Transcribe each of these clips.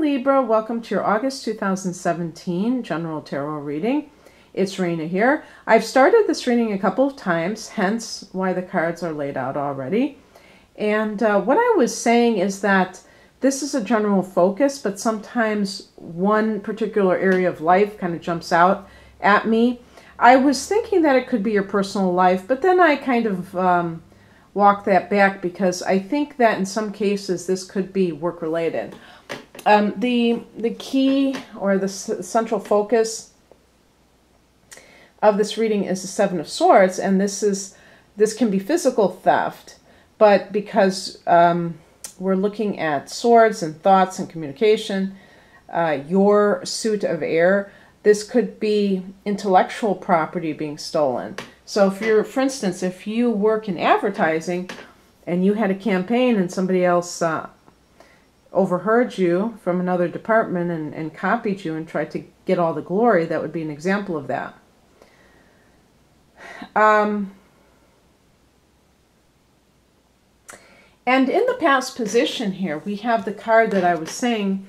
morning, Libra. Welcome to your August 2017 General Tarot reading. It's Rena here. I've started this reading a couple of times, hence why the cards are laid out already. And what I was saying is that this is a general focus, but sometimes one particular area of life kind of jumps out at me. I was thinking that it could be your personal life, but then I kind of walk that back because I think that in some cases this could be work-related. The key or the central focus of this reading is the Seven of Swords, and this can be physical theft, but because we're looking at swords and thoughts and communication, your suit of air, this could be intellectual property being stolen. So if you're, for instance, if you work in advertising and you had a campaign and somebody else overheard you from another department and copied you and tried to get all the glory, that would be an example of that. And in the past position here, we have the card that I was saying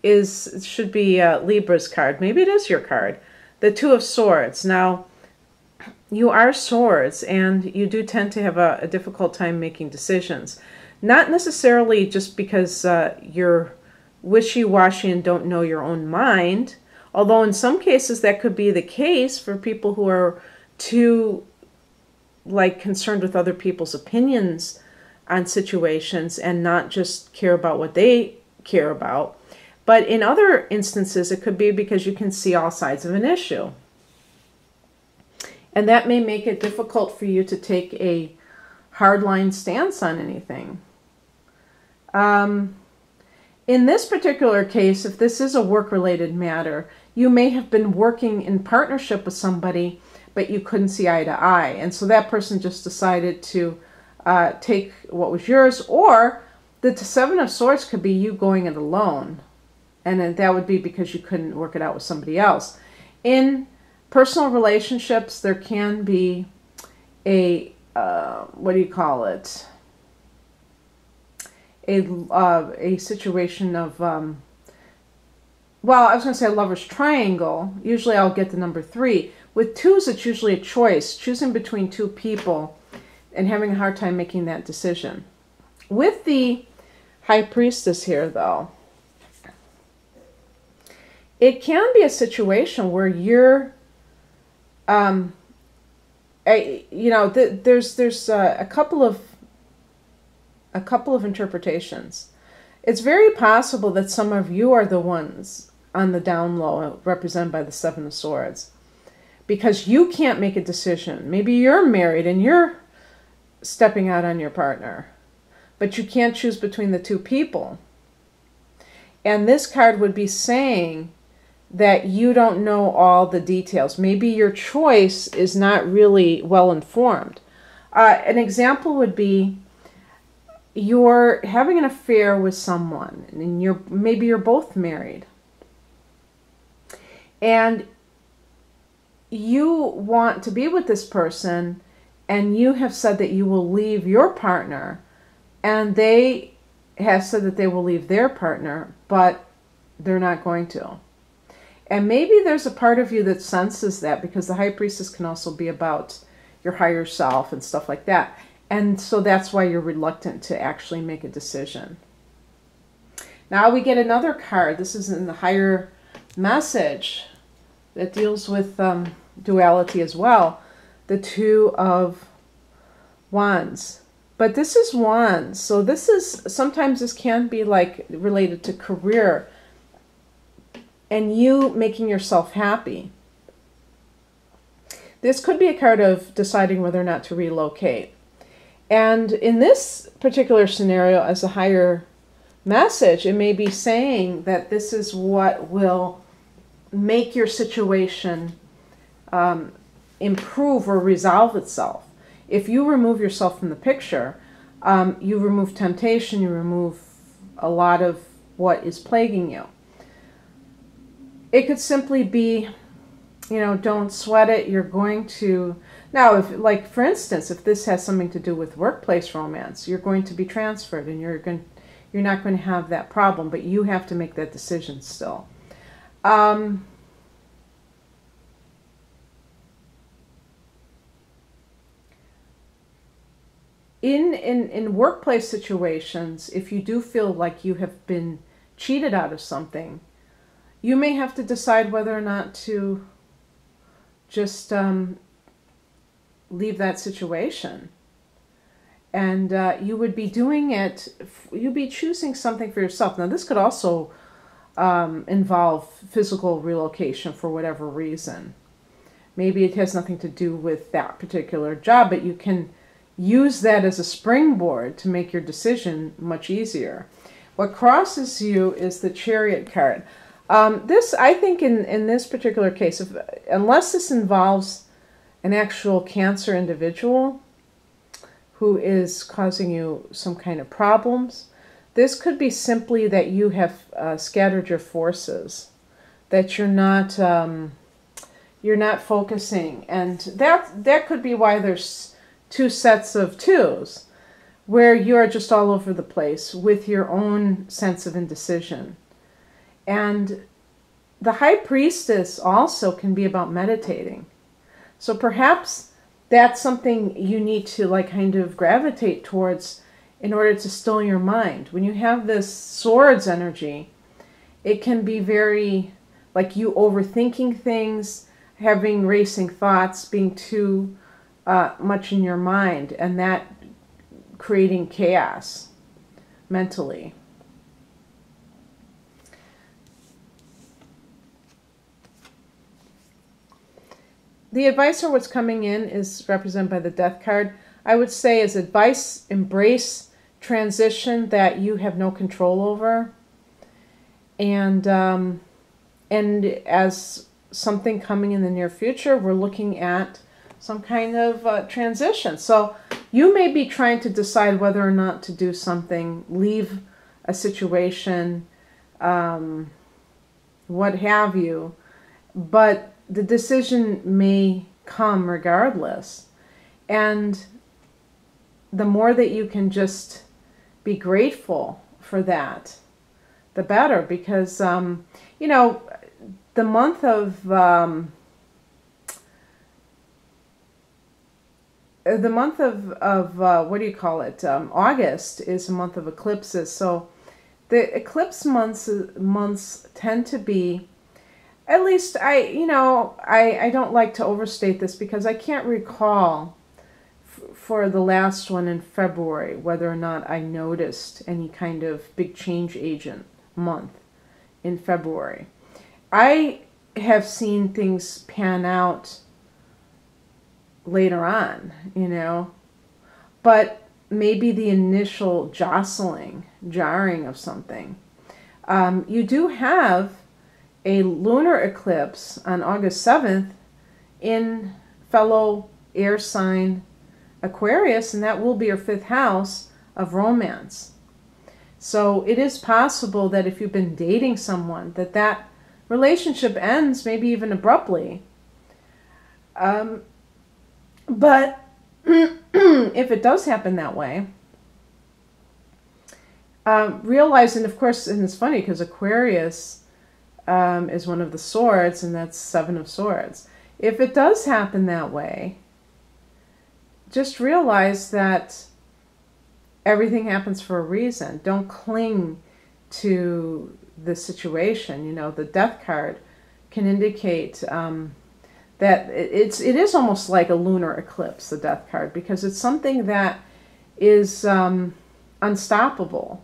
should be Libra's card. Maybe it is your card. The Two of Swords. Now, you are swords, and you do tend to have a difficult time making decisions. Not necessarily just because you're wishy-washy and don't know your own mind, although in some cases that could be the case for people who are too concerned with other people's opinions on situations and not just care about what they care about. But in other instances, it could be because you can see all sides of an issue. And that may make it difficult for you to take a hardline stance on anything. In this particular case, if this is a work-related matter, you may have been working in partnership with somebody, but you couldn't see eye to eye. And so that person just decided to take what was yours, or the Seven of Swords could be you going it alone. And then that would be because you couldn't work it out with somebody else. In personal relationships, there can be a, what do you call it? A situation of, well, I was going to say a lover's triangle. Usually I'll get the number 3. With twos, it's usually a choice, choosing between two people and having a hard time making that decision. With the High Priestess here, though, it can be a situation where you're, there's a couple of interpretations. It's very possible that some of you are the ones on the down low, represented by the Seven of Swords, because you can't make a decision. Maybe you're married and you're stepping out on your partner, but you can't choose between the two people. And this card would be saying that you don't know all the details. Maybe your choice is not really well informed. An example would be you're having an affair with someone, and maybe you're both married, and you want to be with this person, and you have said that you will leave your partner, and they have said that they will leave their partner, but they're not going to. And maybe there's a part of you that senses that, because the High Priestess can also be about your higher self and stuff like that. And so that's why you're reluctant to actually make a decision. Now we get another card. This is in the higher message that deals with duality as well. The Two of Wands. But this is Wands. So sometimes this can be related to career and you making yourself happy. This could be a card of deciding whether or not to relocate. And in this particular scenario, as a higher message, it may be saying that this is what will make your situation improve or resolve itself. If you remove yourself from the picture, you remove temptation, you remove a lot of what is plaguing you. It could simply be, don't sweat it. You're going to, now, for instance, if this has something to do with workplace romance, you're going to be transferred and you're going you're not going to have that problem, but you have to make that decision still. In workplace situations, if you do feel like you have been cheated out of something, you may have to decide whether or not to just leave that situation. And you would be doing it, you'd be choosing something for yourself. Now, this could also involve physical relocation for whatever reason. Maybe it has nothing to do with that particular job, but you can use that as a springboard to make your decision much easier. What crosses you is the Chariot card. This, I think, in this particular case, unless this involves an actual Cancer individual who is causing you some kind of problems, this could be simply that you have scattered your forces, that you're not focusing, and that could be why there's two sets of twos, where you're just all over the place with your own sense of indecision. And the High Priestess also can be about meditating. So perhaps that's something you need to like kind of gravitate towards in order to still your mind. When you have this Swords energy, it can be very like you overthinking things, having racing thoughts, being too much in your mind, and that creating chaos mentally. The advice or what's coming in is represented by the Death card. I would say as advice, embrace transition that you have no control over. And as something coming in the near future, we're looking at some kind of transition. So you may be trying to decide whether or not to do something, leave a situation, what have you, but the decision may come regardless. And the more that you can just be grateful for that, the better. Because, you know, the month of what do you call it? August is a month of eclipses. So the eclipse months tend to be, at least I don't like to overstate this because I can't recall for the last one in February whether or not I noticed any kind of big change agent month in February. I have seen things pan out later on, but maybe the initial jarring of something. You do have a lunar eclipse on August 7th in fellow air sign Aquarius, and that will be your 5th house of romance. So it is possible that if you've been dating someone, that relationship ends, maybe even abruptly. But if it does happen that way, realize, and of course, and it's funny because Aquarius is one of the swords, and that's 7 of Swords. If it does happen that way, just realize that everything happens for a reason. Don't cling to the situation. The Death card can indicate that it is almost like a lunar eclipse, the Death card, because it's something that is unstoppable.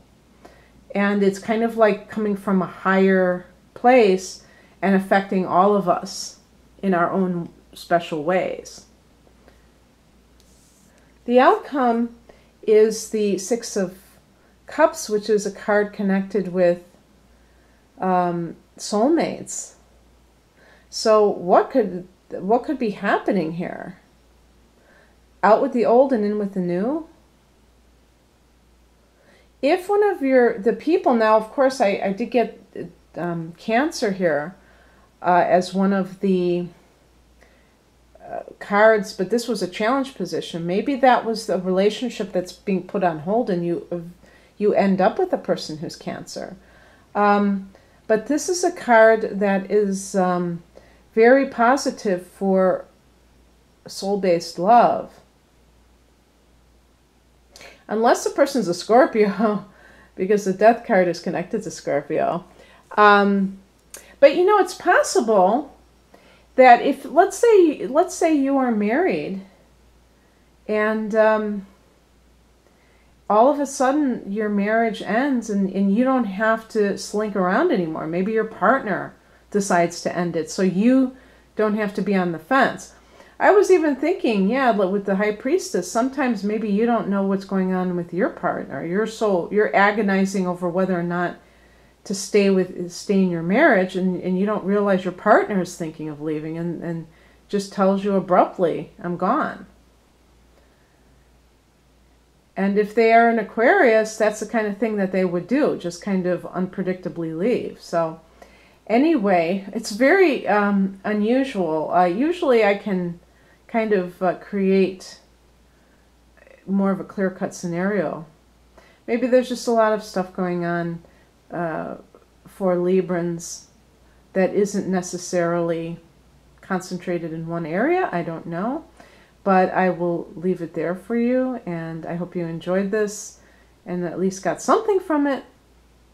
And it's kind of like coming from a higher place and affecting all of us in our own special ways. The outcome is the 6 of Cups, which is a card connected with soulmates. So what could be happening here? Out with the old and in with the new? If one of the people, now of course I did get Cancer here as one of the cards, but this was a challenge position. Maybe that was the relationship that's being put on hold, and you end up with a person who's Cancer. But this is a card that is very positive for soul-based love. Unless the person's a Scorpio, because the Death card is connected to Scorpio. But you know, it's possible that if, let's say you are married and all of a sudden your marriage ends and you don't have to slink around anymore. Maybe your partner decides to end it so you don't have to be on the fence. I was even thinking, yeah, with the High Priestess, sometimes maybe you don't know what's going on with your partner. You're agonizing over whether or not to stay in your marriage, and you don't realize your partner is thinking of leaving and just tells you abruptly, I'm gone. And if they are an Aquarius, that's the kind of thing that they would do, just kind of unpredictably leave. So anyway, it's very unusual. Usually I can kind of create more of a clear-cut scenario. Maybe there's just a lot of stuff going on for Librans that isn't necessarily concentrated in one area. I don't know. But I will leave it there for you, and I hope you enjoyed this and at least got something from it,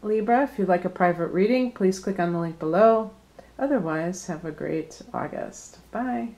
Libra. If you'd like a private reading, please click on the link below. Otherwise, have a great August. Bye.